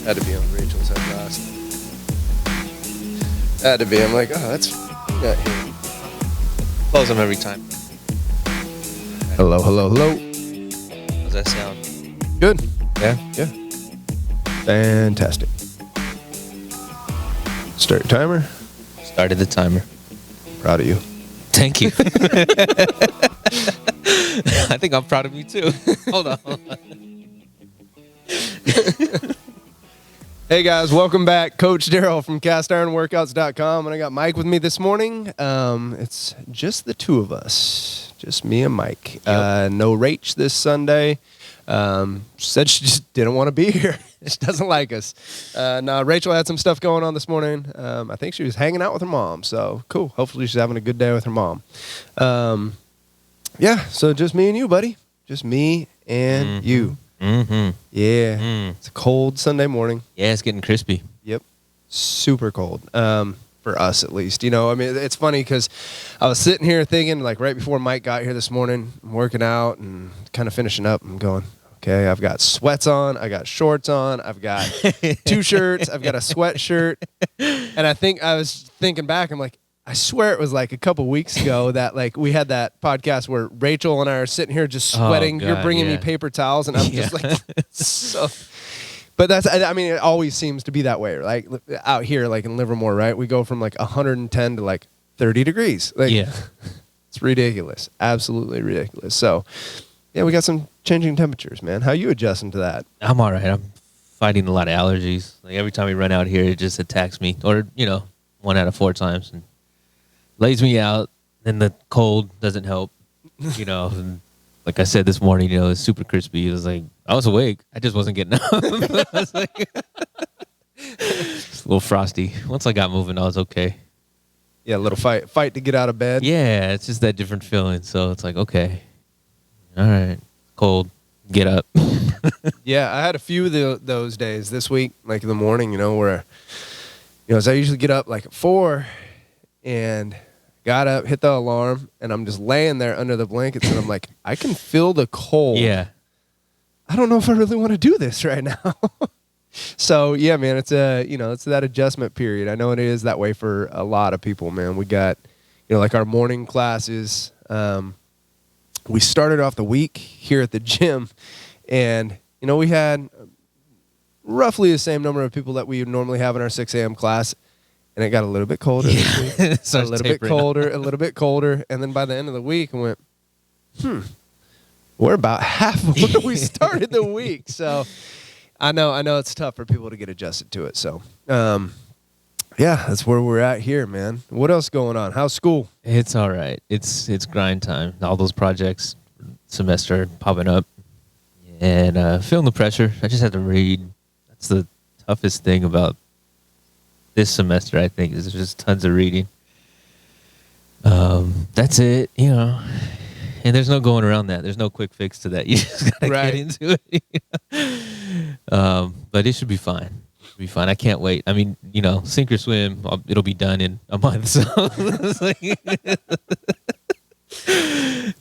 Had to be on Rachel's head last. Had to be. I'm like, oh, that's not here. Close them every time. Hello, hello, hello. How's that sound? Good. Yeah? Yeah. Fantastic. Start your timer. Started the timer. Proud of you. Thank you. I think I'm proud of you too. Hold on. Hey guys, welcome back. Coach Darrell from castironworkouts.com, and I got Mike with me this morning. It's just the two of us, just me and Mike. Yep. No Rach this Sunday. Said she just didn't want to be here. She doesn't like us. No, Rachel had some stuff going on this morning. I think she was hanging out with her mom, so cool. Hopefully she's having a good day with her mom. Yeah, so just me and you, buddy. Just me and you. Mm-hmm. Yeah. It's a cold Sunday morning. Yeah, it's getting crispy. Yep. Super cold. For us, at least. You know, I mean, it's funny because I was sitting here thinking, like, right before Mike got here this morning, I'm working out and kind of finishing up. I'm going, okay, I've got sweats on. I got shorts on. I've got two shirts. I've got a sweatshirt. And I think I was thinking back, I'm like, I swear it was like a couple weeks ago that like we had that podcast where Rachel and I are sitting here just sweating. Oh, God, You're bringing yeah. me paper towels, and I'm just like, so. But that's, I mean, it always seems to be that way. Like out here, like in Livermore, right? We go from like 110 to like 30 degrees. Like, Yeah. It's ridiculous. Absolutely ridiculous. So, yeah, we got some changing temperatures, man. How you adjusting to that? I'm all right. I'm fighting a lot of allergies. Like every time we run out here, it just attacks me. Or, 1 out of 4 times. And lays me out. Then the cold doesn't help. And like I said this morning, it's super crispy. It was like, I was awake. I just wasn't getting up. I was like, it's a little frosty. Once I got moving, I was okay. Yeah, a little fight to get out of bed. Yeah, it's just that different feeling. So it's like, okay, all right, cold, get up. Yeah, I had a few of those days this week, like in the morning, where, as I usually get up like at 4 and got up, hit the alarm, and I'm just laying there under the blankets, and I'm like, I can feel the cold. Yeah. I don't know if I really want to do this right now. So, yeah, man, it's it's that adjustment period. I know it is that way for a lot of people, man. We got, like our morning classes. We started off the week here at the gym, and, we had roughly the same number of people that we would normally have in our 6 a.m. class, and it got a little bit colder this week. So a little bit colder, and then by the end of the week, I went, we're about half of where we started the week. So I know it's tough for people to get adjusted to it. So, yeah, that's where we're at here, man. What else going on? How's school? It's all right. It's grind time. All those projects, semester popping up, and feeling the pressure. I just had to read. That's the toughest thing about this semester, I think, is there's just tons of reading. That's it, and there's no going around that. There's no quick fix to that. You just gotta get into it. But it should be fine. It'll be fine. I can't wait. I mean, sink or swim. It'll be done in a month. So it's like,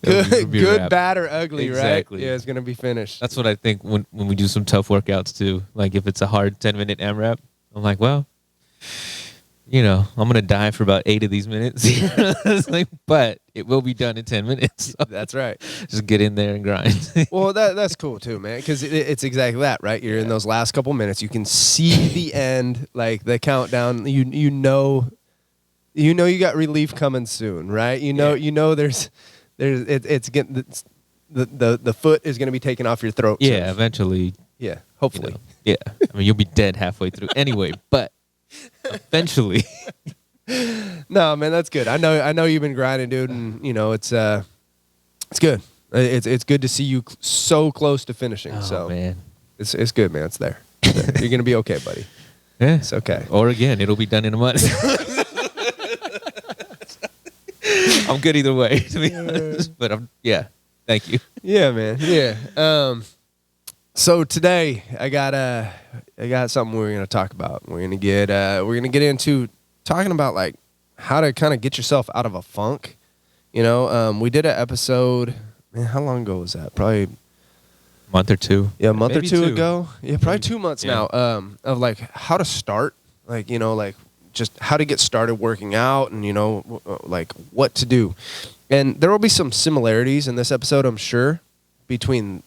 it'll be good, wrapped. bad, or ugly, Exactly. right? Yeah, it's gonna be finished. That's what I think when we do some tough workouts too. Like if it's a hard 10-minute AMRAP, I'm like, well, I'm going to die for about 8 of these minutes. It's like, but it will be done in 10 minutes. So That's right. just get in there and grind. Well, that's cool too, man, because it's exactly that, right? You're in those last couple minutes. You can see the end, like the countdown. you know you got relief coming soon, right? You know it's getting the foot is going to be taken off your throat. Yeah, soon. Eventually. Yeah, hopefully. Yeah. I mean, you'll be dead halfway through anyway, but eventually. No, man, that's good. I know you've been grinding, dude, and you know it's good. It's good to see you so close to finishing. Oh, so man. it's good, man. It's there. You're gonna be okay, buddy. Yeah. It's okay. Or again, it'll be done in a month. I'm good either way, to be honest. But thank you. Yeah, man. Yeah. So today I got something we're gonna talk about. We're gonna get into talking about like how to kind of get yourself out of a funk. You know, we did an episode. Man, how long ago was that? Probably A month or two. Yeah, a month Maybe or two two. ago. Yeah, probably 2 months now. Of like how to start, like, you know, like just how to get started working out and, you know, like what to do. And there will be some similarities in this episode, I'm sure, between,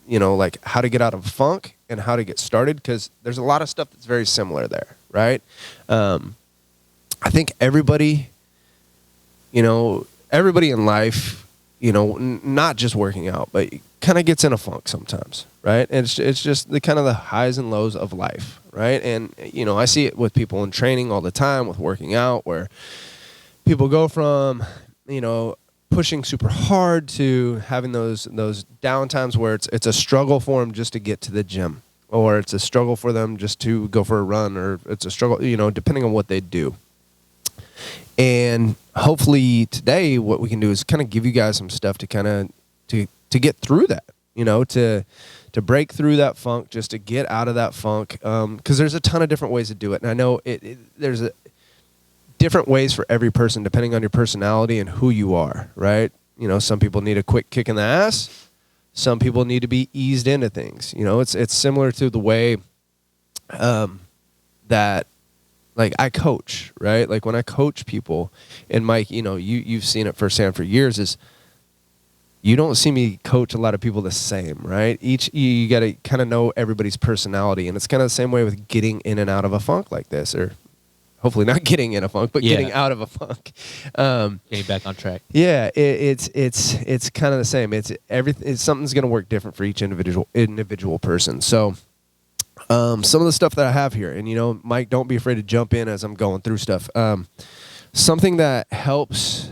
you know, like how to get out of funk and how to get started, because there's a lot of stuff that's very similar there, right? I think everybody in life, you know, not just working out, but kind of gets in a funk sometimes, right? And it's just the kind of the highs and lows of life, right? And, you know, I see it with people in training all the time with working out, where people go from, you know, pushing super hard to having those down times where it's a struggle for them just to get to the gym, or it's a struggle for them just to go for a run, or it's a struggle, you know, depending on what they do. And hopefully today what we can do is kind of give you guys some stuff to kind of to get through that, you know, to break through that funk, just to get out of that funk, because there's a ton of different ways to do it. And I know there's different ways for every person depending on your personality and who you are, right? You know, some people need a quick kick in the ass. Some people need to be eased into things. You know, it's similar to the way that, like, I coach, right? Like when I coach people, and Mike, you know, you've seen it firsthand for years, is you don't see me coach a lot of people the same, right? You got to kind of know everybody's personality, and it's kind of the same way with getting in and out of a funk like this, or hopefully not getting in a funk, but getting out of a funk. Getting back on track. Yeah, it's kind of the same. Something's going to work different for each individual person. So some of the stuff that I have here, and, you know, Mike, don't be afraid to jump in as I'm going through stuff. Something that helps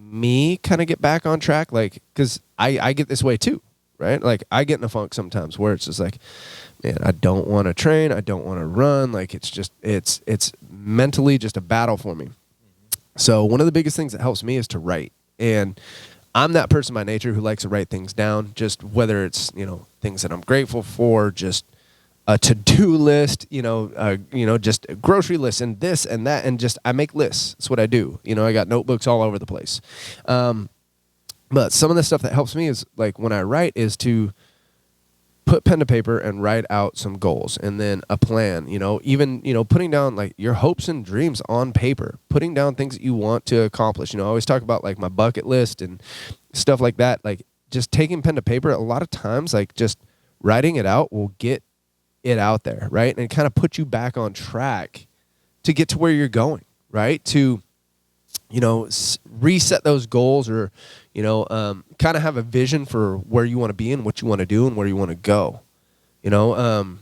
me kind of get back on track, like, because I get this way too, right? Like I get in a funk sometimes where it's just like, man, I don't want to train, I don't want to run, like it's mentally just a battle for me. So one of the biggest things that helps me is to write, and I'm that person by nature who likes to write things down, just whether it's, you know, things that I'm grateful for, just a to-do list, you know, just a grocery list and this and that, and just I make lists. That's what I do. You know, I got notebooks all over the place. But some of the stuff that helps me is, like, when I write, is to put pen to paper and write out some goals and then a plan, you know, even, you know, putting down like your hopes and dreams on paper, putting down things that you want to accomplish. You know, I always talk about like my bucket list and stuff like that. Like just taking pen to paper, a lot of times, like just writing it out will get it out there, right? And kind of put you back on track to get to where you're going, right? To, you know, reset those goals, or, you know, kind of have a vision for where you want to be and what you want to do and where you want to go. You know,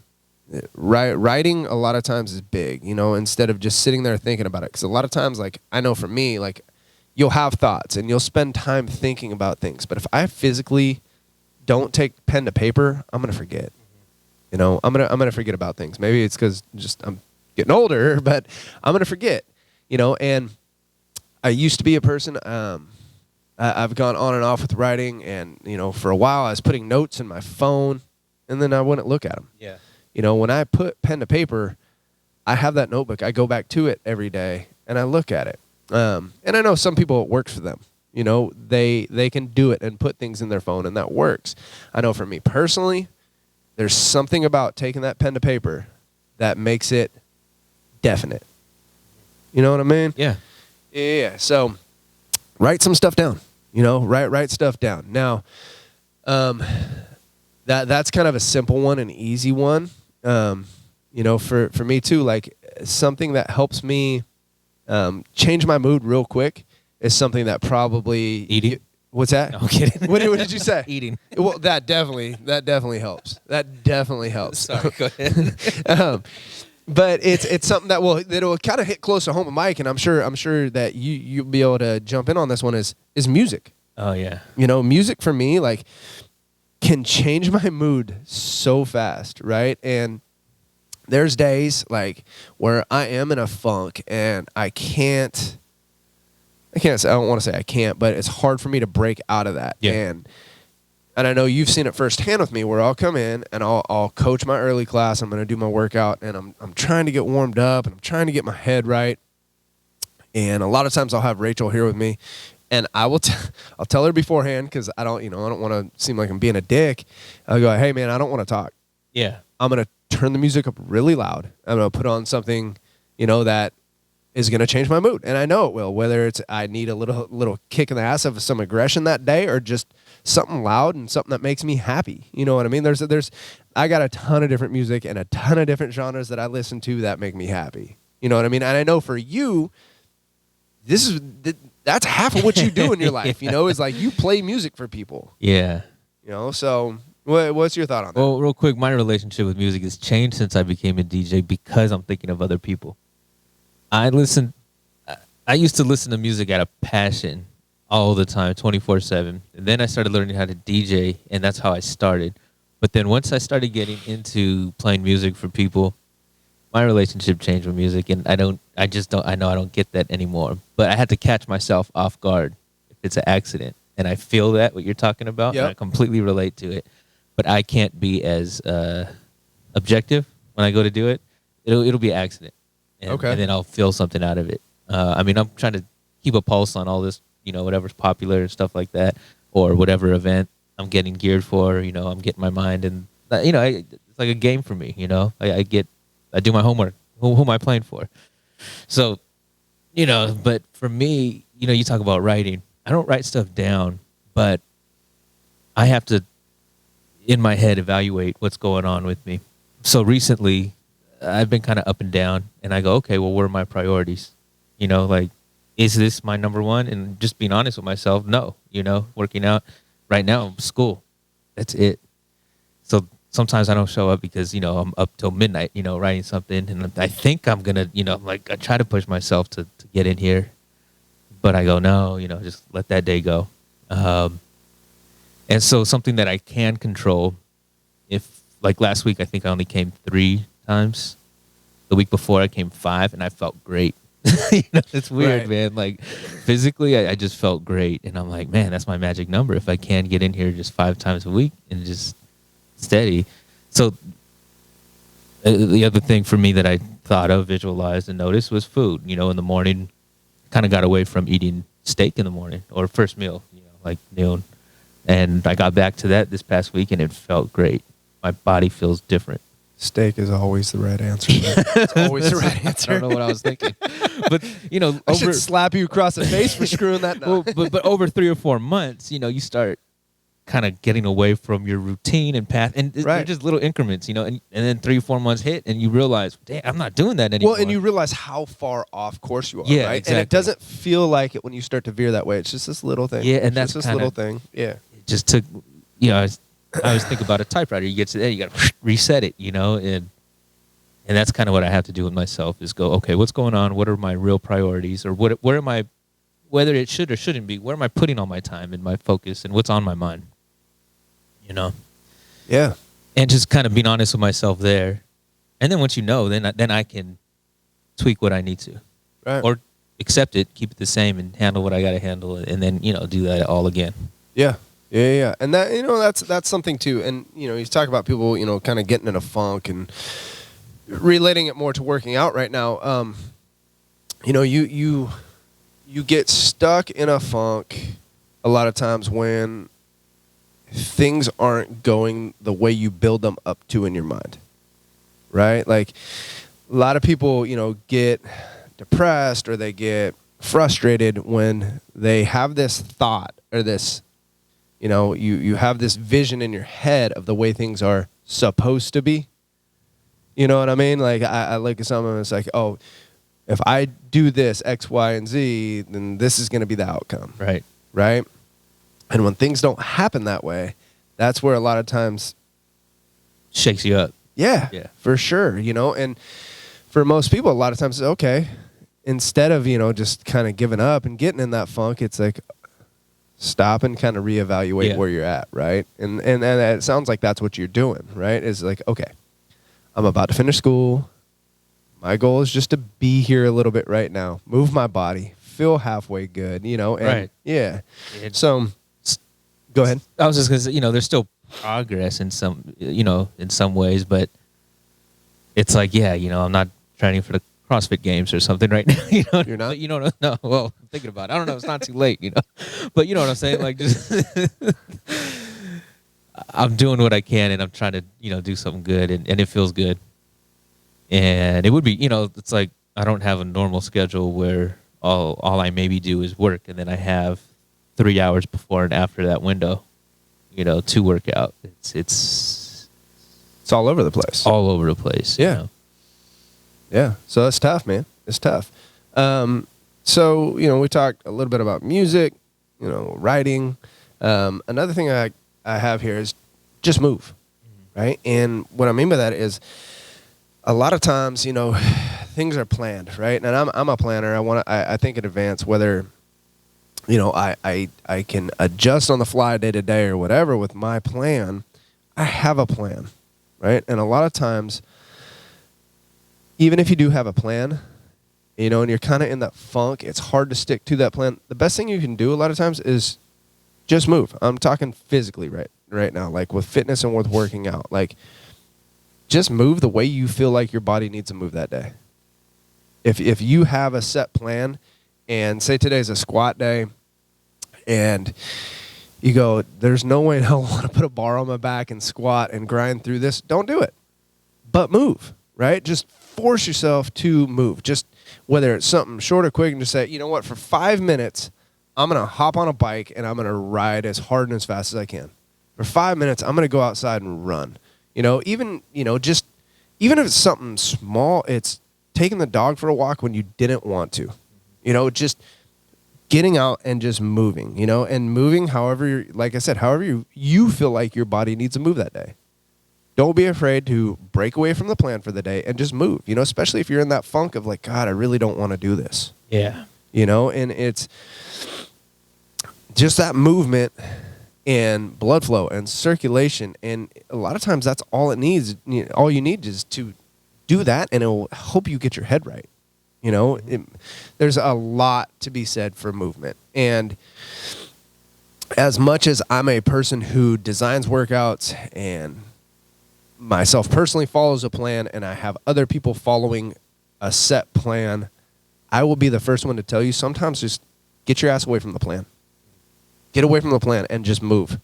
writing a lot of times is big, you know, instead of just sitting there thinking about it. Because a lot of times, like, I know for me, like, you'll have thoughts and you'll spend time thinking about things. But if I physically don't take pen to paper, I'm going to forget. You know, I'm gonna forget about things. Maybe it's because just I'm getting older, but I'm going to forget, you know. And I used to be a person, I've gone on and off with writing, and, you know, for a while I was putting notes in my phone, and then I wouldn't look at them. Yeah. You know, when I put pen to paper, I have that notebook. I go back to it every day, and I look at it. And I know some people, it works for them. You know, they can do it and put things in their phone, and that works. I know for me personally, there's something about taking that pen to paper that makes it definite. You know what I mean? Yeah. Yeah. So write some stuff down. You know, write stuff down. Now, that's kind of a simple one, an easy one. You know, for me too, like something that helps me change my mood real quick is something that probably Eating? What's that? No, I'm kidding. What did you say? Eating. Well, that definitely helps. That definitely helps. Sorry, go ahead. But it's something that will kind of hit close to home with Mike, and I'm sure that you'll be able to jump in on this one is music. Oh yeah. You know, music for me like can change my mood so fast, right? And there's days like where I am in a funk and I don't want to say I can't, but it's hard for me to break out of that. Yeah. And I know you've seen it firsthand with me where I'll come in and I'll coach my early class. I'm going to do my workout and I'm trying to get warmed up and I'm trying to get my head right. And a lot of times I'll have Rachel here with me and I'll tell her beforehand because I don't want to seem like I'm being a dick. I'll go, hey man, I don't want to talk. Yeah. I'm going to turn the music up really loud. I'm going to put on something, that is going to change my mood. And I know it will, whether it's I need a little kick in the ass of some aggression that day or just something loud and something that makes me happy. You know what I mean? I got a ton of different music and a ton of different genres that I listen to that make me happy. You know what I mean? And I know for you, that's half of what you do in your life, is like you play music for people. Yeah. So what's your thought on that? Well, real quick, my relationship with music has changed since I became a DJ because I'm thinking of other people. I used to listen to music out of passion all the time, 24/7. And then I started learning how to DJ, and that's how I started. But then once I started getting into playing music for people, my relationship changed with music, and I know I don't get that anymore. But I had to catch myself off guard if it's an accident. And I feel that, what you're talking about, Yep. and I completely relate to it. But I can't be as objective when I go to do it. It'll be an accident. And then I'll feel something out of it. I'm trying to keep a pulse on all this, whatever's popular and stuff like that, or whatever event I'm getting geared for. I'm getting my mind, and it's like a game for me. I do my homework. Who am I playing for? So, but for me, you talk about writing. I don't write stuff down, but I have to, in my head, evaluate what's going on with me. So recently, I've been kind of up and down, and I go, okay, well, what are my priorities? Is this my number one? And just being honest with myself, no. Working out right now, school, that's it. So sometimes I don't show up because I'm up till midnight, writing something, and I think I'm gonna, I try to push myself to get in here, but I go, no, just let that day go. And so something that I can control, if like last week, I think I only came 3 times. The week before I came 5 and I felt great. It's weird, Right. man. Like physically, I just felt great. And I'm like, man, that's my magic number. If I can get in here just 5 times a week and just steady. So the other thing for me that I thought of, visualized, and noticed was food. In the morning, kind of got away from eating steak in the morning or first meal, like noon. And I got back to that this past week and it felt great. My body feels different. Steak is always the right answer. It's always the right answer. I don't know what I was thinking. But, I should slap you across the face for screwing that up. Well, but over 3 or 4 months, you start kind of getting away from your routine and path. And they're just little increments, and then 3 or 4 months hit and you realize, damn, I'm not doing that anymore. Well, and you realize how far off course you are, Yeah, right? exactly. And it doesn't feel like it when you start to veer that way. It's just this little thing. Yeah, and it's that's just this kinda- little thing. Yeah. It just took, I always think about a typewriter. You get to there, you got to reset it, and that's kind of what I have to do with myself is go, okay, what's going on? What are my real priorities? Or where am I, whether it should or shouldn't be, where am I putting all my time and my focus and what's on my mind? Yeah. And just kind of being honest with myself there. And then once then I can tweak what I need to. Right. Or accept it, keep it the same, and handle what I got to handle, and then, do that all again. Yeah. Yeah. And that, that's something too. And, you talk about people, kind of getting in a funk and relating it more to working out right now. You get stuck in a funk a lot of times when things aren't going the way you build them up to in your mind, right? Like a lot of people, get depressed or they get frustrated when they have this thought or this, you have this vision in your head of the way things are supposed to be. You know what I mean? Like I look at someone and it's like, oh, If I do this X, Y, and Z, then this is going to be the outcome. Right. Right. And when things don't happen that way, that's where a lot of times shakes you up. Yeah, Yeah. for sure. And for most people, a lot of times, okay, instead of, just kind of giving up and getting in that funk, it's like stop and kind of reevaluate where you're at. Right. And it sounds like that's what you're doing. Right. Is like, okay, I'm about to finish school. My goal is just to be here a little bit right now, move my body, feel halfway good, and right. Yeah. So go ahead. I was just going to say, there's still progress in some, in some ways, but it's like, I'm not training for the CrossFit Games or something right now. You're not? No. Well, I'm thinking about it. I don't know. It's not too late, but you know what I'm saying? Like, just I'm doing what I can, and I'm trying to, do something good, and it feels good. And it would be, it's like I don't have a normal schedule where all I maybe do is work, and then I have 3 hours before and after that window, to work out. It's all over the place. All over the place. Yeah. Yeah. So that's tough, man. It's tough. So, we talked a little bit about music, writing. Another thing I have here is just move. Right. And what I mean by that is a lot of times, things are planned. Right. And I'm a planner. I think in advance, whether I can adjust on the fly day to day or whatever with my plan. I have a plan, right? And a lot of times, even if you do have a plan, and you're kind of in that funk, it's hard to stick to that plan. The best thing you can do a lot of times is just move. I'm talking physically right now, like with fitness and with working out. Like, just move the way you feel like your body needs to move that day. If you have a set plan, and say today's a squat day, and you go, there's no way in hell I want to put a bar on my back and squat and grind through this. Don't do it. But move, right? Just force yourself to move. Just whether it's something short or quick, and just say, you know what, for 5 minutes, I'm going to hop on a bike and I'm going to ride as hard and as fast as I can. For 5 minutes, I'm going to go outside and run. Even if it's something small, it's taking the dog for a walk when you didn't want to. Just getting out and just moving, and moving however you feel like your body needs to move that day. Don't be afraid to break away from the plan for the day and just move, especially if you're in that funk of like, God, I really don't want to do this. Yeah. And it's just that movement and blood flow and circulation. And a lot of times that's all it needs. All you need is to do that, and it will help you get your head right. There's a lot to be said for movement. And as much as I'm a person who designs workouts and myself personally follows a plan, and I have other people following a set plan, I will be the first one to tell you sometimes just get your ass away from the plan. Get away from the plan and just move.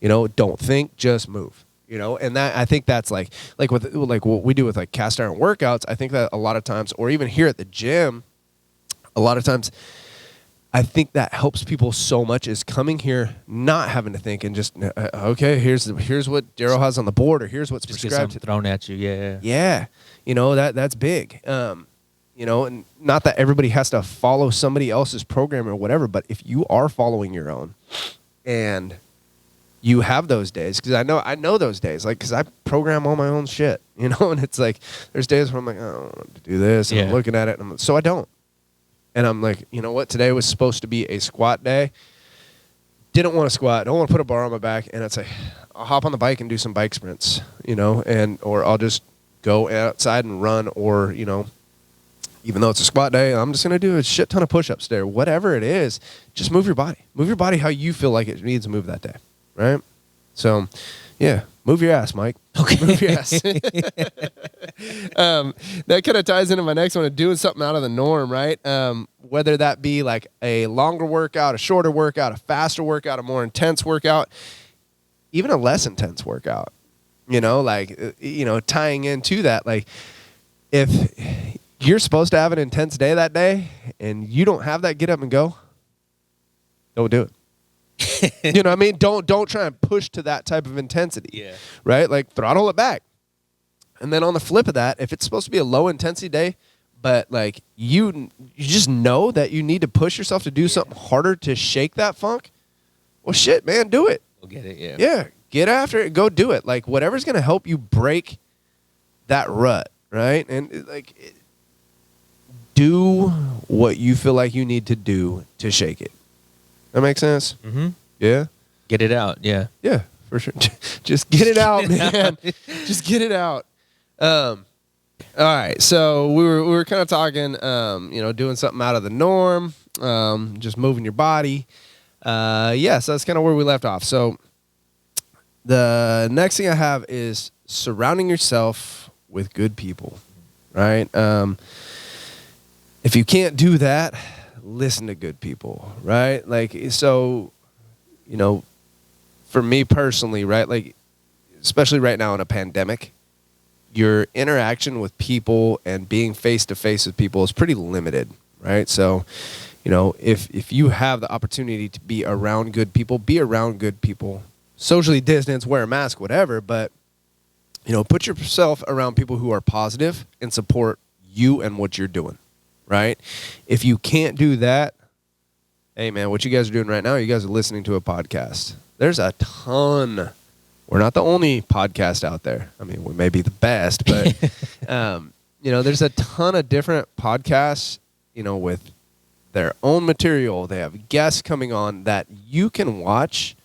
Don't think, just move. And that, I think that's like what we do with like cast iron workouts. I think that a lot of times, or even here at the gym, a lot of times, I think that helps people so much is coming here, not having to think, and just, okay, here's what Darrell has on the board, or here's what's just prescribed. Get thrown at you. Yeah. Yeah. That's big. And not that everybody has to follow somebody else's program or whatever, but if you are following your own, and you have those days, because I know those days, like, because I program all my own shit, and it's like there's days where I'm like, I don't want to do this, and I'm looking at it, and so I don't, and I'm like, you know what, today was supposed to be a squat day, didn't want to squat, don't want to put a bar on my back, and it's like, I'll hop on the bike and do some bike sprints, or I'll just go outside and run, or even though it's a squat day, I'm just going to do a shit ton of push-ups there, whatever it is, just move your body how you feel like it needs to move that day. Right? So, yeah, move your ass, Mike. Okay. Move your ass. That kind of ties into my next one of doing something out of the norm, right? Whether that be like a longer workout, a shorter workout, a faster workout, a more intense workout, even a less intense workout, tying into that, like if you're supposed to have an intense day that day and you don't have that get up and go, don't do it. You know what I mean? Don't try and push to that type of intensity. Yeah. Right? Like throttle it back. And then on the flip of that, if it's supposed to be a low intensity day, but like you just know that you need to push yourself to do something harder to shake that funk. Well, shit, man, do it. Go get it. Yeah. Yeah, get after it. Go do it. Like whatever's gonna help you break that rut, right? And do what you feel like you need to do to shake it. That makes sense? Mm-hmm. Yeah. Get it out. Yeah. Yeah, for sure. Just get it out, man. Just get it out. All right. So we were kind of talking, doing something out of the norm, just moving your body. So that's kind of where we left off. So the next thing I have is surrounding yourself with good people, right? If you can't do that, listen to good people, right? Like, so, for me personally, right? Like, especially right now in a pandemic, your interaction with people and being face to face with people is pretty limited, right? So, if you have the opportunity to be around good people, be around good people, socially distance, wear a mask, whatever, but, put yourself around people who are positive and support you and what you're doing, right? If you can't do that, hey, man, what you guys are doing right now, you guys are listening to a podcast. There's a ton. We're not the only podcast out there. I mean, we may be the best, but, there's a ton of different podcasts, with their own material. They have guests coming on that you can watch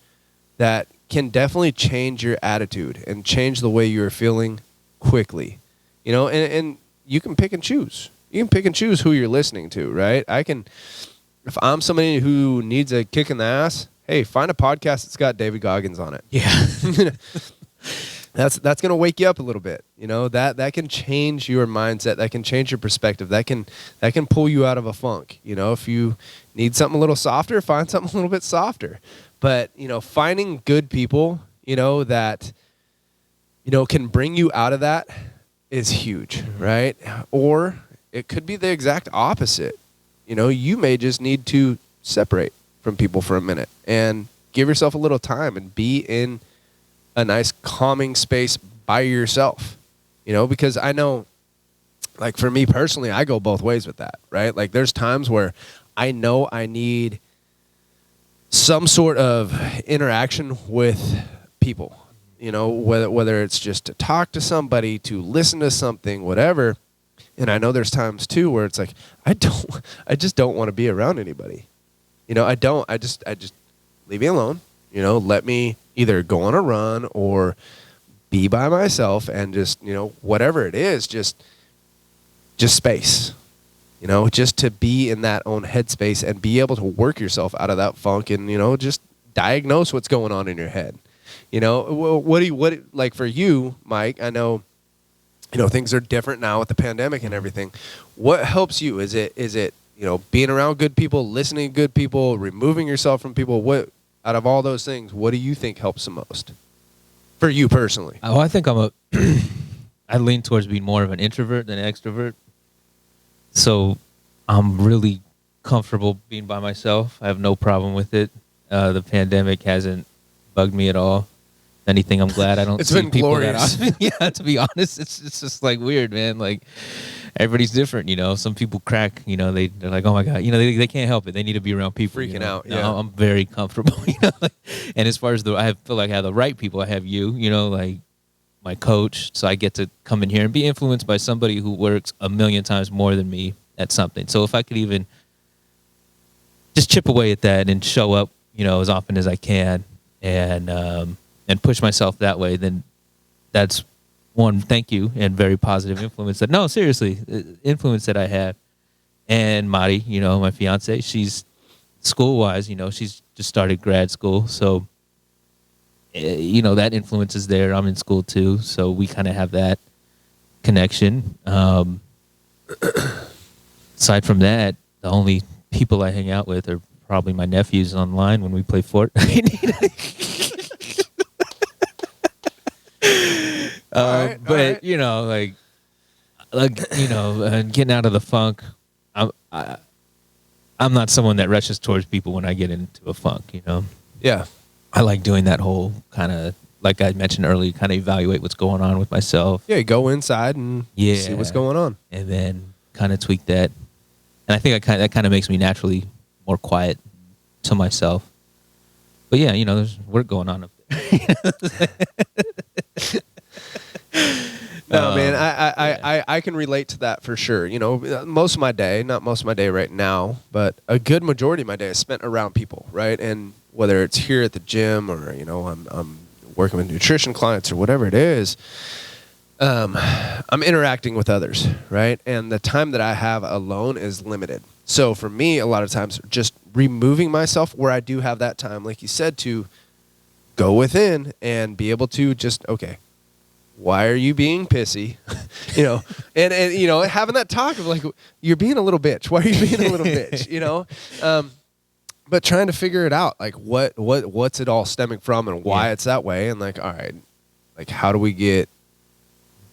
that can definitely change your attitude and change the way you're feeling quickly, and you can pick and choose. You can pick and choose who you're listening to, right? If I'm somebody who needs a kick in the ass, hey, find a podcast that's got David Goggins on it. Yeah. That's going to wake you up a little bit. That can change your mindset. That can change your perspective. That can pull you out of a funk. If you need something a little softer, find something a little bit softer. But, finding good people, that, can bring you out of that is huge, right? Or it could be the exact opposite. You may just need to separate from people for a minute and give yourself a little time and be in a nice calming space by yourself, because I know, like for me personally, I go both ways with that, right? Like there's times where I know I need some sort of interaction with people, whether it's just to talk to somebody, to listen to something, whatever. And I know there's times too where it's like, I just don't want to be around anybody. I just leave me alone, let me either go on a run or be by myself and just, whatever it is, just space, just to be in that own headspace and be able to work yourself out of that funk and, just diagnose what's going on in your head. What like for you, Mike, I know, things are different now with the pandemic and everything. What helps you? Is it, being around good people, listening to good people, removing yourself from people? What, out of all those things, what do you think helps the most for you personally? Oh, I think I lean towards being more of an introvert than an extrovert. So I'm really comfortable being by myself. I have no problem with it. The pandemic hasn't bugged me at all. If anything, I'm glad I don't see people glorious. That often. Yeah, to be honest, it's just like weird, man. Like everybody's different, Some people crack, they're like, oh my God, they can't help it. They need to be around people. Freaking out, yeah. No, I'm very comfortable, And as far as I feel like I have the right people. I have you, like my coach. So I get to come in here and be influenced by somebody who works a million times more than me at something. So if I could even just chip away at that and show up, as often as I can and push myself that way, then that's one, thank you, and very positive influence influence that I have. And Mari, my fiance, she's school-wise, she's just started grad school. So, that influence is there. I'm in school too. So we kind of have that connection. Aside from that, the only people I hang out with are probably my nephews online when we play Fortnite. Right. Getting out of the funk, I'm not someone that rushes towards people when I get into a funk, Yeah. I like doing that whole kind of, like I mentioned earlier, kind of evaluate what's going on with myself. Yeah, go inside and see what's going on. And then kind of tweak that. And I think that kind of makes me naturally more quiet to myself. But yeah, there's work going on up there. No, man, I can relate to that for sure. Most of my day, not most of my day right now, but a good majority of my day is spent around people, right? And whether it's here at the gym or, I'm working with nutrition clients or whatever it is, I'm interacting with others, right? And the time that I have alone is limited. So for me, a lot of times just removing myself where I do have that time, like you said, to go within and be able to just, okay, why are you being pissy? and having that talk of like, you're being a little bitch. Why are you being a little bitch? But trying to figure it out, like what's it all stemming from and why it's that way. And like, all right, like how do we get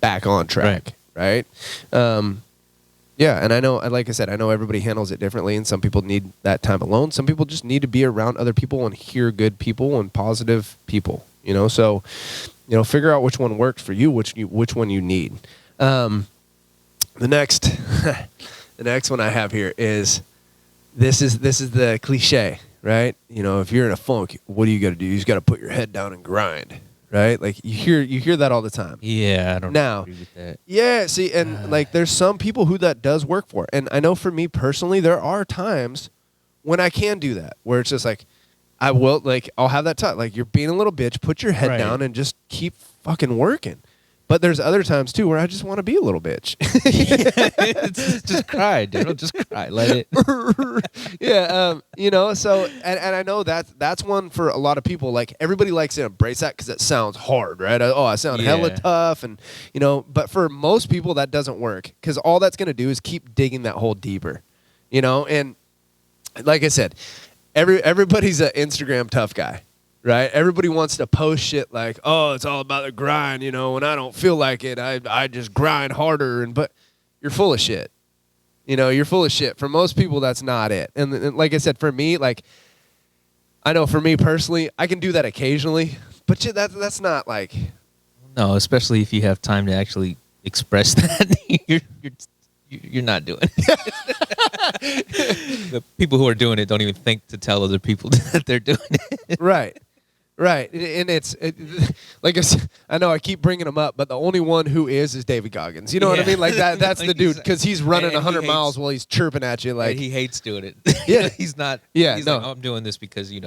back on track? Right. Yeah. And I know, like I said, I know everybody handles it differently, and some people need that time alone. Some people just need to be around other people and hear good people and positive people, so, figure out which one works for you, which one you need. The next one I have here is, this is the cliche, right? If you're in a funk, what do you got to do? You just got to put your head down and grind, right? Like you hear that all the time. Yeah, I don't agree with that. Yeah, see, and like there's some people who that does work for. And I know for me personally, there are times when I can do that, where it's just like, I'll have that time. Like, you're being a little bitch, put your head down and just keep fucking working. But there's other times too where I just want to be a little bitch. just cry, dude. Just cry. Let it. Yeah. So, and I know that's one for a lot of people. Like, everybody likes to embrace that because it sounds hard, right? I sound hella tough. And, but for most people that doesn't work, because all that's going to do is keep digging that hole deeper, and like I said, everybody's an Instagram tough guy, right? Everybody wants to post shit like, oh, it's all about the grind, when I don't feel like it, I just grind harder. But you're full of shit. You're full of shit. For most people, that's not it. And like I said, for me, like, I know for me personally, I can do that occasionally, but that's not like. No, especially if you have time to actually express that. You're not doing it. The people who are doing it don't even think to tell other people that they're doing it. Right. And like I know I keep bringing him up, but the only one who is David Goggins. You know what I mean? Like that's like the dude, because he's running 100 miles while he's chirping at you. Like, he hates doing it. Yeah. He's not. Yeah. He's like, I'm doing this because, he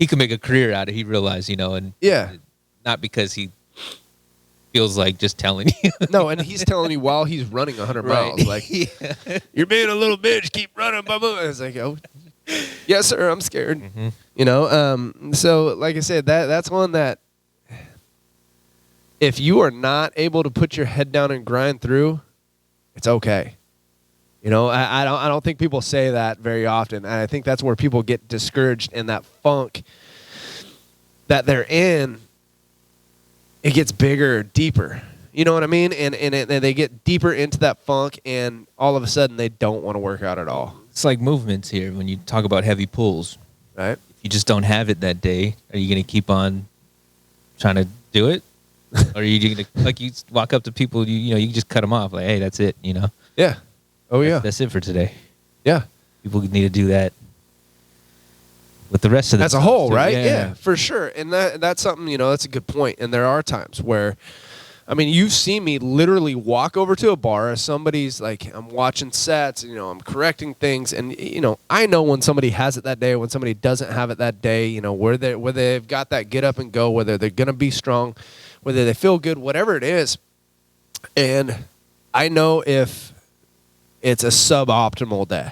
can make a career out of it. He realized, and not because he feels like just telling you. No, and he's telling you while he's running 100 miles. Like, you're being a little bitch, keep running, blah, blah. It's like, oh, yes, sir, I'm scared. Mm-hmm. So like I said, that's one that if you are not able to put your head down and grind through, it's okay. I don't think people say that very often. And I think that's where people get discouraged in that funk that they're in. It gets bigger, deeper. You know what I mean? And they get deeper into that funk, and all of a sudden they don't want to work out at all. It's like movements here when you talk about heavy pulls. Right. If you just don't have it that day, are you going to keep on trying to do it? Or are you going to, like, you walk up to people, you can just cut them off. Like, hey, that's it, Yeah. Oh, yeah. That's it for today. Yeah. People need to do that with the rest of the as a whole, right? Yeah, for sure. And that's something, that's a good point. And there are times where, I mean, you've seen me literally walk over to a bar as somebody's like, I'm watching sets, I'm correcting things. And, I know when somebody has it that day, when somebody doesn't have it that day, where they've got that get up and go, whether they're going to be strong, whether they feel good, whatever it is. And I know if it's a suboptimal day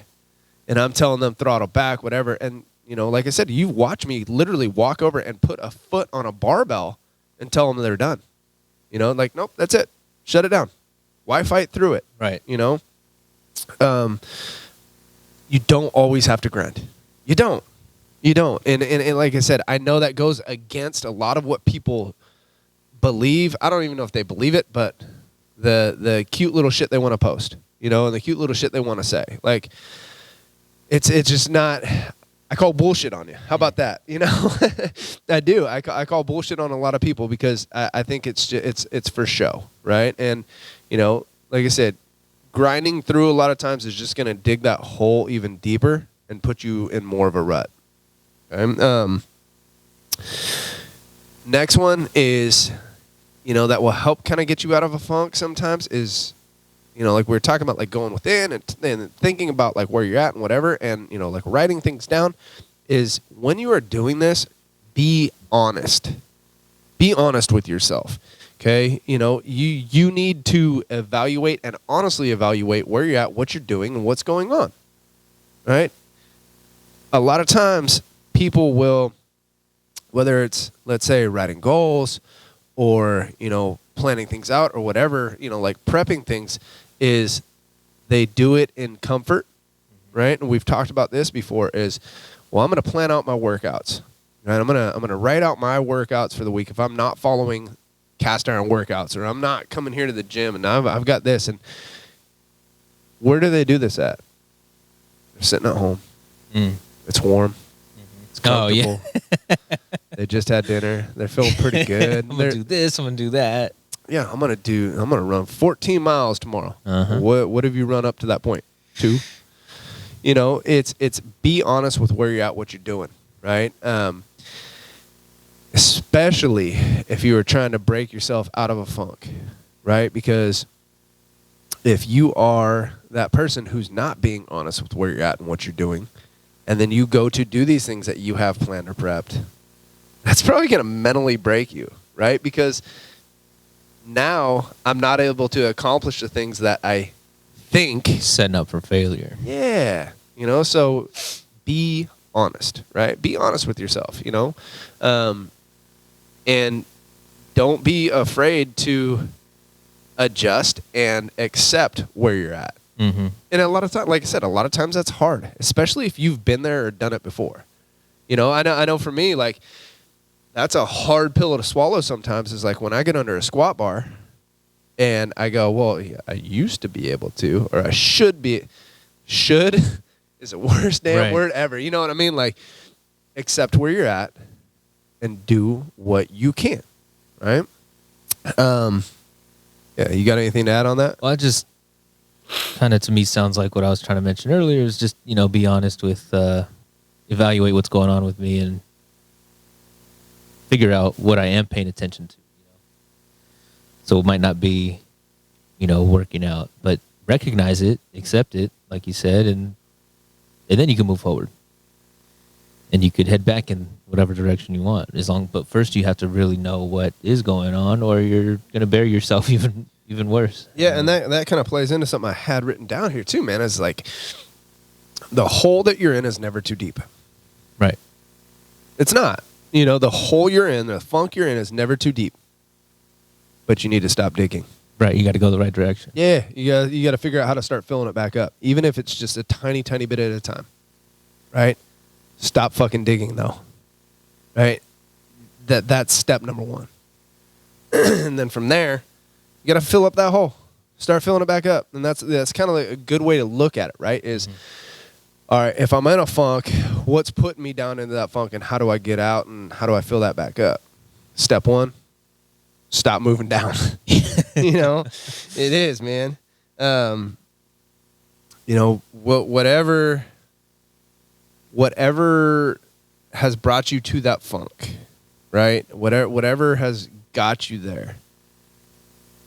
and I'm telling them throttle back, whatever. And, like I said, you watch me literally walk over and put a foot on a barbell and tell them they're done. Like, nope, that's it. Shut it down. Why fight through it? Right. You don't always have to grind. You don't. And like I said, I know that goes against a lot of what people believe. I don't even know if they believe it, but the cute little shit they want to post, and the cute little shit they want to say. Like, it's just not. I call bullshit on you. How about that? I do. I call bullshit on a lot of people because I think it's for show, right? And like I said, grinding through a lot of times is just going to dig that hole even deeper and put you in more of a rut. Okay? Next one is, that will help kind of get you out of a funk sometimes is, like we were talking about, like going within and thinking about like where you're at and whatever, and, like writing things down, is when you are doing this, be honest. Be honest with yourself. Okay? You need to evaluate and honestly evaluate where you're at, what you're doing, and what's going on. Right? A lot of times people will, whether it's, let's say, writing goals or, planning things out or whatever, like prepping things, is they do it in comfort, right? And we've talked about this before is, well, I'm going to plan out my workouts, right? I'm going to write out my workouts for the week if I'm not following cast iron workouts, or I'm not coming here to the gym and I've got this. And where do they do this at? They're sitting at home. It's warm. It's comfortable. Oh, yeah. They just had dinner. They're feeling pretty good. I'm going to do this. I'm going to do that. Yeah, I'm gonna run 14 miles tomorrow. Uh-huh. What have you run up to that point? 2. It's be honest with where you're at, what you're doing, right? Especially if you are trying to break yourself out of a funk, right? Because if you are that person who's not being honest with where you're at and what you're doing, and then you go to do these things that you have planned or prepped, that's probably gonna mentally break you, right? Because now I'm not able to accomplish the things that I think. Setting up for failure. Yeah. So be honest, right? Be honest with yourself, and don't be afraid to adjust and accept where you're at. Mm-hmm. And a lot of times, like I said, a lot of times that's hard, especially if you've been there or done it before. I know for me, like, that's a hard pill to swallow sometimes, is like when I get under a squat bar and I go, well, yeah, I used to be able to, or I should be. Should is the worst damn word ever. You know what I mean? Like, accept where you're at and do what you can, right? Yeah, you got anything to add on that? Well, I just kind of, to me, sounds like what I was trying to mention earlier is just, be honest with, evaluate what's going on with me and figure out what I am paying attention to. So it might not be, working out, but recognize it, accept it, like you said, and then you can move forward. And you could head back in whatever direction you want, but first you have to really know what is going on, or you're gonna bury yourself even worse. Yeah, and that kind of plays into something I had written down here too, man. Is like the hole that you're in is never too deep. Right. It's not. The hole you're in, the funk you're in, is never too deep. But you need to stop digging. Right, you got to go the right direction. Yeah, you got to figure out how to start filling it back up, even if it's just a tiny, tiny bit at a time. Right? Stop fucking digging, though. Right? That's step number 1. And then from there, you got to fill up that hole. Start filling it back up, and that's kind of like a good way to look at it. Right? Is all right, if I'm in a funk, what's putting me down into that funk, and how do I get out, and how do I fill that back up? Step 1, stop moving down. It is, man. Whatever has brought you to that funk, right? Whatever has got you there,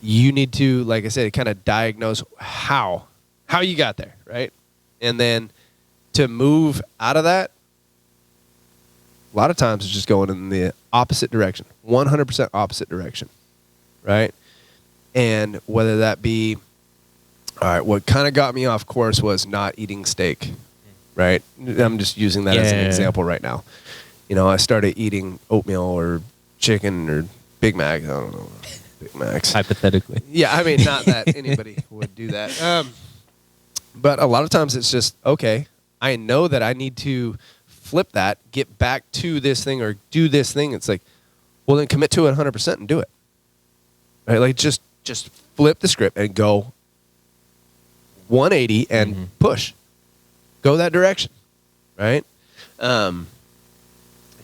you need to, like I said, kind of diagnose how you got there, right? And then to move out of that, a lot of times it's just going in the opposite direction, 100% opposite direction, right? And whether that be, all right, what kind of got me off course was not eating steak, right? I'm just using that as an example right now. I started eating oatmeal or chicken or Big Mac. I don't know. Big Macs. Hypothetically. Yeah, I mean, not that anybody would do that. But a lot of times it's just, okay, I know that I need to flip that, get back to this thing or do this thing. It's like, well, then commit to it 100% and do it. Right? Like just flip the script and go 180 and push. Go that direction. Right? Yeah.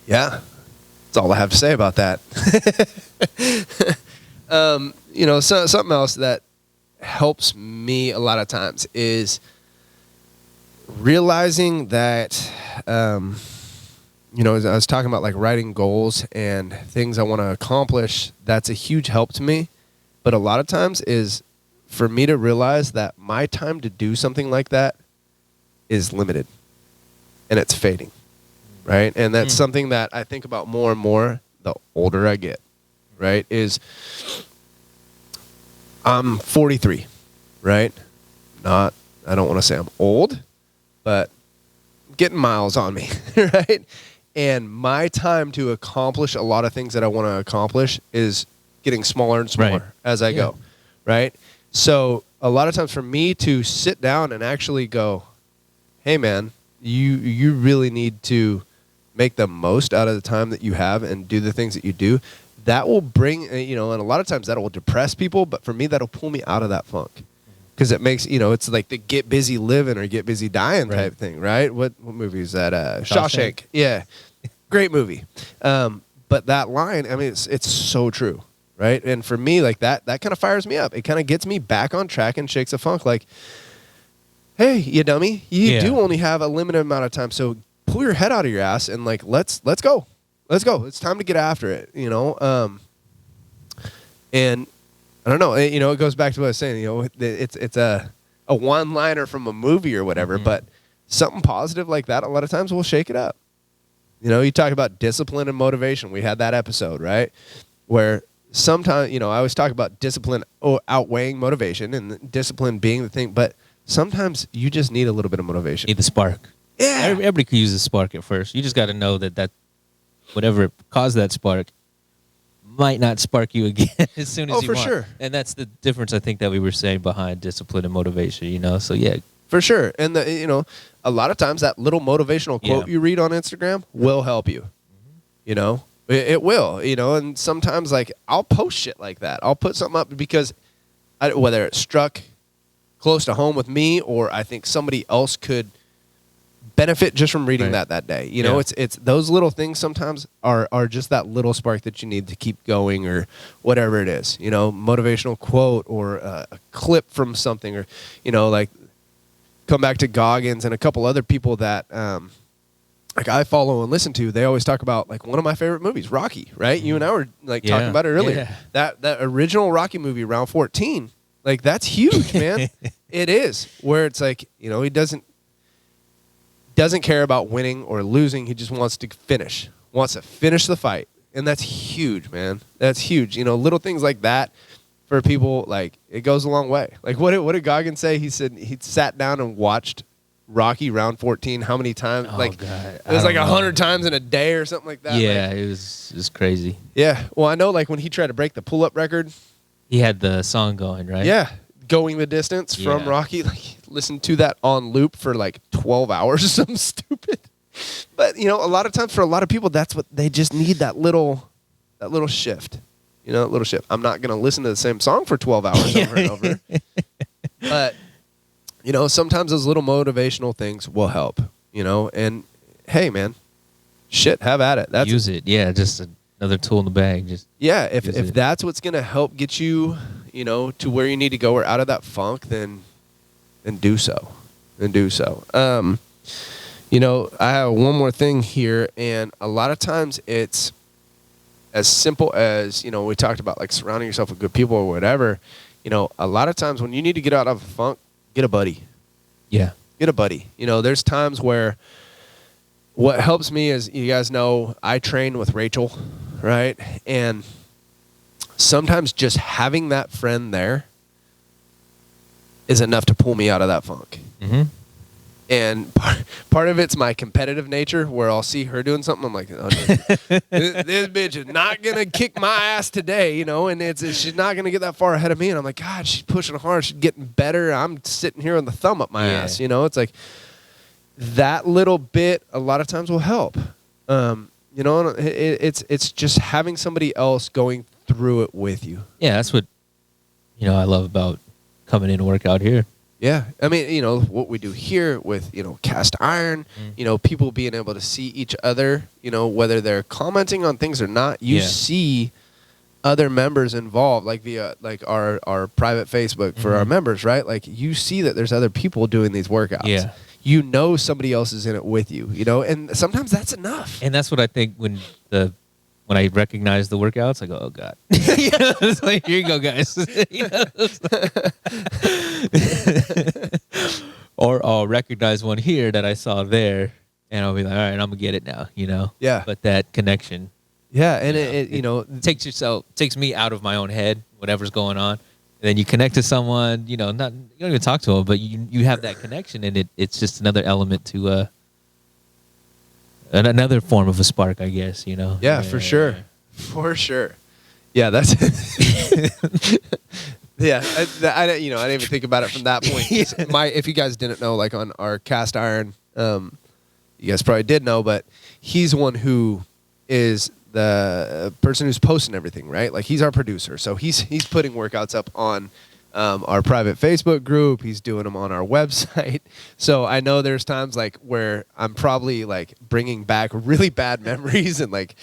That's all I have to say about that. Something else that helps me a lot of times is realizing that, as I was talking about like writing goals and things I want to accomplish, that's a huge help to me. But a lot of times is for me to realize that my time to do something like that is limited and it's fading, right? And that's something that I think about more and more the older I get, right? Is I'm 43, right? I don't want to say I'm old, but getting miles on me, right? And my time to accomplish a lot of things that I want to accomplish is getting smaller and smaller as I go, right? So a lot of times for me to sit down and actually go, hey, man, you really need to make the most out of the time that you have and do the things that you do. That will bring, and a lot of times that will depress people, but for me, that'll pull me out of that funk. Because it makes, it's like the get busy living or get busy dying type thing, right? What movie is that? Shawshank. Yeah. Great movie. But that line, I mean, it's so true, right? And for me, like that kind of fires me up. It kind of gets me back on track and shakes a funk. Like, hey, you dummy, you do only have a limited amount of time. So pull your head out of your ass and like, let's go. Let's go. It's time to get after it, and I don't know. It goes back to what I was saying. It's a one-liner from a movie or whatever, but something positive like that a lot of times will shake it up. You talk about discipline and motivation. We had that episode, right? Where sometimes, I always talk about discipline outweighing motivation and discipline being the thing, but sometimes you just need a little bit of motivation. Need the spark. Yeah. Everybody could use a spark at first. You just got to know that whatever caused that spark might not spark you again as soon as you want. Oh, for sure. And that's the difference, I think, that we were saying behind discipline and motivation, So, yeah. For sure. And, a lot of times that little motivational quote you read on Instagram will help you. It will, and sometimes, like, I'll post shit like that. I'll put something up because whether it struck close to home with me or I think somebody else could benefit just from reading that day. It's those little things sometimes are just that little spark that you need to keep going or whatever it is, motivational quote or a clip from something or, like come back to Goggins and a couple other people that, like I follow and listen to. They always talk about like one of my favorite movies, Rocky, right? You and I were like talking about it earlier. Yeah. That original Rocky movie, Round 14, like that's huge, man. It is where it's like, he doesn't care about winning or losing. He just wants to finish the fight. And that's huge, man. That's huge. Little things like that for people, like it goes a long way. Like what did Goggins say? He said he sat down and watched Rocky Round 14 how many times? Oh, like God. It was like 100 times in a day or something like that. Yeah, like, it was crazy. Yeah. Well, I know like when he tried to break the pull-up record. He had the song going, right? Yeah. Going the distance from Rocky. Like listen to that on loop for like 12 hours or something stupid. But, a lot of times for a lot of people, that's what they just need, that little shift. Little shift. I'm not going to listen to the same song for 12 hours over and over. But, sometimes those little motivational things will help, and hey, man, shit, have at it. Use it. Yeah, just another tool in the bag. If that's what's going to help get you, to where you need to go or out of that funk, then do so. I have one more thing here, and a lot of times it's as simple as, we talked about like surrounding yourself with good people or whatever. A lot of times when you need to get out of a funk, get a buddy. Yeah. Get a buddy. There's times where what helps me is, you guys know, I train with Rachel, right? And sometimes just having that friend there is enough to pull me out of that funk. Mm-hmm. And part of it's my competitive nature, where I'll see her doing something, I'm like, oh, this bitch is not gonna kick my ass today, and she's not gonna get that far ahead of me. And I'm like, God, she's pushing hard, she's getting better. I'm sitting here with the thumb up my ass, It's like that little bit a lot of times will help. It's just having somebody else going through it with you. Yeah, that's what I love about coming in to work out here. Yeah. I mean, what we do here with, cast iron, people being able to see each other, whether they're commenting on things or not, you see other members involved, like via like our private Facebook for our members, right? Like you see that there's other people doing these workouts. Yeah. You know somebody else is in it with you, you know, and sometimes that's enough. And that's what I think when I recognize the workouts, I go, oh God. You know, it's like, here you go, guys. You know, or I'll recognize one here that I saw there, and I'll be like, all right, I'm gonna get it now, you know. Yeah. But that connection. Yeah, and it you know, takes me out of my own head, whatever's going on. And then you connect to someone, you know, you don't even talk to them, but you have that connection, and it's just another element to another form of a spark, I guess, you know. Yeah, for sure. For sure. Yeah, that's yeah. I didn't even think about it from that point. If you guys didn't know, like on our cast iron, you guys probably did know, but he's one who is the person who's posting everything, right? Like he's our producer, so he's putting workouts up on our private Facebook group. He's doing them on our website. So I know there's times like where I'm probably like bringing back really bad memories, and like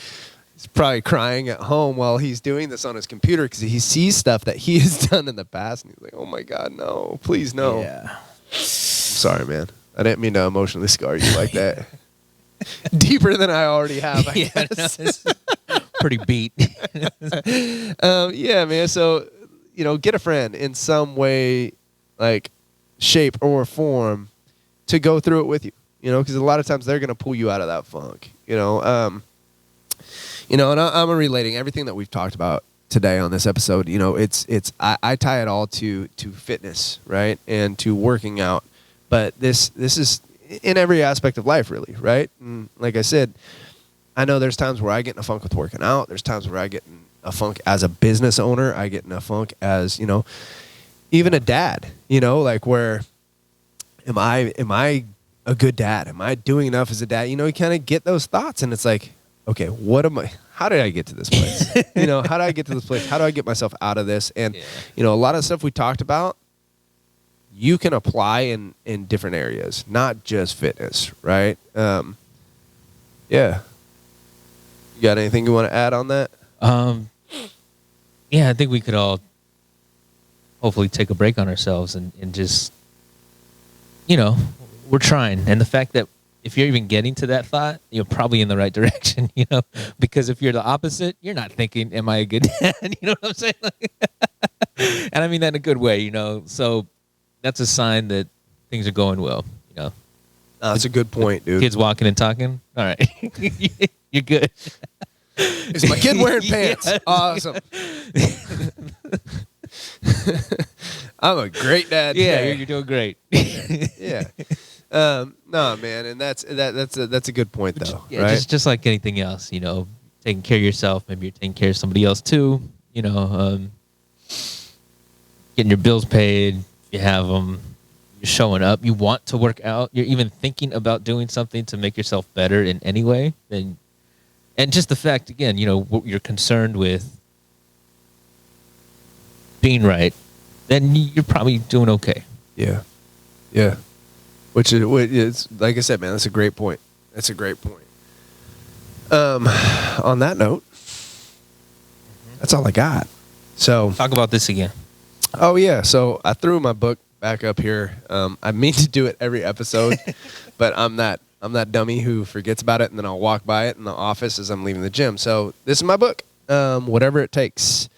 he's probably crying at home while he's doing this on his computer because he sees stuff that he has done in the past, and he's like, "Oh my God, no! Please, no!" Yeah. Sorry, man. I didn't mean to emotionally scar you like that. Deeper than I already have, I guess. No, it's pretty beat. Yeah, man. So, you know, get a friend in some way, like shape or form, to go through it with you. You know, because a lot of times they're going to pull you out of that funk. You know, and I'm relating everything that we've talked about today on this episode. You know, I tie it all to fitness, right, and to working out. But this is in every aspect of life, really, right? And like I said, I know there's times where I get in a funk with working out. There's times where I get in a funk as a business owner. I get in a funk as, you know, even a dad, you know, like where am I a good dad? Am I doing enough as a dad? You know, you kind of get those thoughts, and it's like, okay, how did I get to this place? You know, how did I get to this place? How do I get myself out of this? And, you know, a lot of stuff we talked about, you can apply in different areas, not just fitness, right? Yeah. You got anything you want to add on that? Yeah, I think we could all hopefully take a break on ourselves and just, you know, we're trying. And the fact that if you're even getting to that thought, you're probably in the right direction, you know, because if you're the opposite, you're not thinking, am I a good dad? You know what I'm saying? And I mean that in a good way, you know, so that's a sign that things are going well, you know. That's a good point, dude. Kids walking and talking. All right. You're good. Is my kid wearing pants? Yes. Awesome. I'm a great dad. Yeah, today. you're doing great. Yeah. No, man, and that's a good point, though. Yeah, right? just like anything else, you know, taking care of yourself. Maybe you're taking care of somebody else too. You know, getting your bills paid. You have them. You're showing up. You want to work out. You're even thinking about doing something to make yourself better in any way. And just the fact, again, you know, you're concerned with being right, then you're probably doing okay. Yeah. Yeah. Which is, like I said, man, that's a great point. That's a great point. On that note, that's all I got. So talk about this again. Oh, yeah. So I threw my book back up here. I mean to do it every episode, but I'm that dummy who forgets about it, and then I'll walk by it in the office as I'm leaving the gym. So this is my book, Whatever It Takes,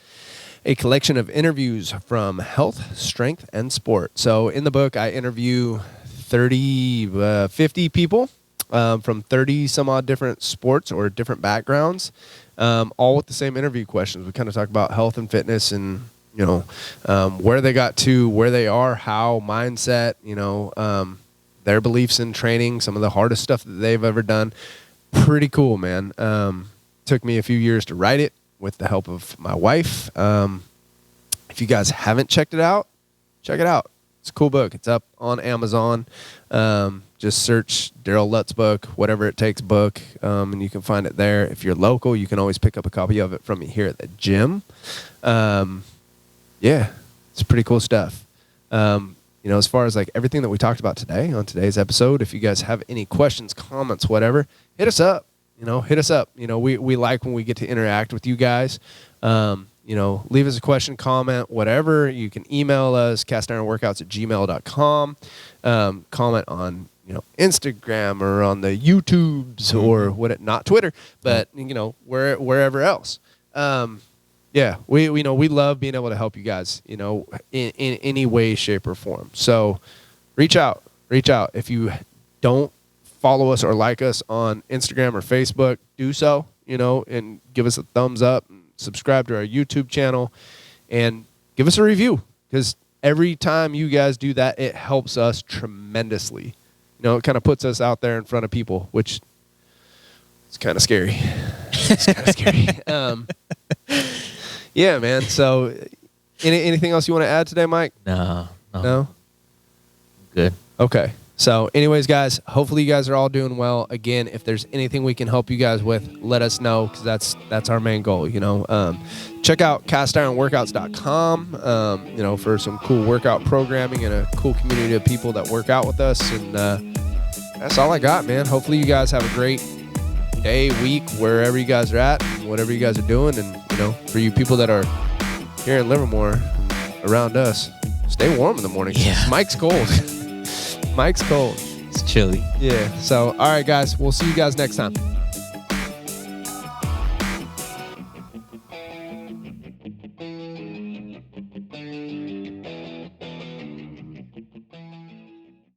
a collection of interviews from health, strength, and sport. So in the book, I interview 50 people from 30 some odd different sports or different backgrounds, all with the same interview questions. We kind of talk about health and fitness and, you know, where they got to, where they are, how, mindset, you know, their beliefs in training, some of the hardest stuff that they've ever done. Pretty cool, man. Took me a few years to write it with the help of my wife. If you guys haven't checked it out, check it out. It's a cool book. It's up on Amazon. Just search Darrell Lutz's book, Whatever It Takes book, and you can find it there. If you're local, you can always pick up a copy of it from me here at the gym. Yeah, it's pretty cool stuff. You know, as far as like everything that we talked about today on today's episode, if you guys have any questions, comments, whatever, hit us up. You know, hit us up. You know, we like when we get to interact with you guys. leave us a question, comment, whatever. You can email us, castironworkouts@gmail.com. Comment on, Instagram or on the YouTubes or not Twitter, but, wherever else. We love being able to help you guys, in any way, shape, or form. So reach out. If you don't follow us or like us on Instagram or Facebook, do so, and give us a thumbs up, and subscribe to our YouTube channel, and give us a review, because every time you guys do that, it helps us tremendously. It kind of puts us out there in front of people, which is kind of scary. It's kind of scary. Yeah, man. So anything else you want to add today, Mike? No? Good. Okay. So anyways, guys, hopefully you guys are all doing well. Again, if there's anything we can help you guys with, let us know, because that's our main goal. Check out castironworkouts.com, for some cool workout programming and a cool community of people that work out with us. And that's all I got, man. Hopefully you guys have a great day, week, wherever you guys are at, and whatever you guys are doing. And, for you people that are here in Livermore around us, stay warm in the morning. Yeah. Mike's cold. Mike's cold. It's chilly. Yeah. So, all right, guys. We'll see you guys next time.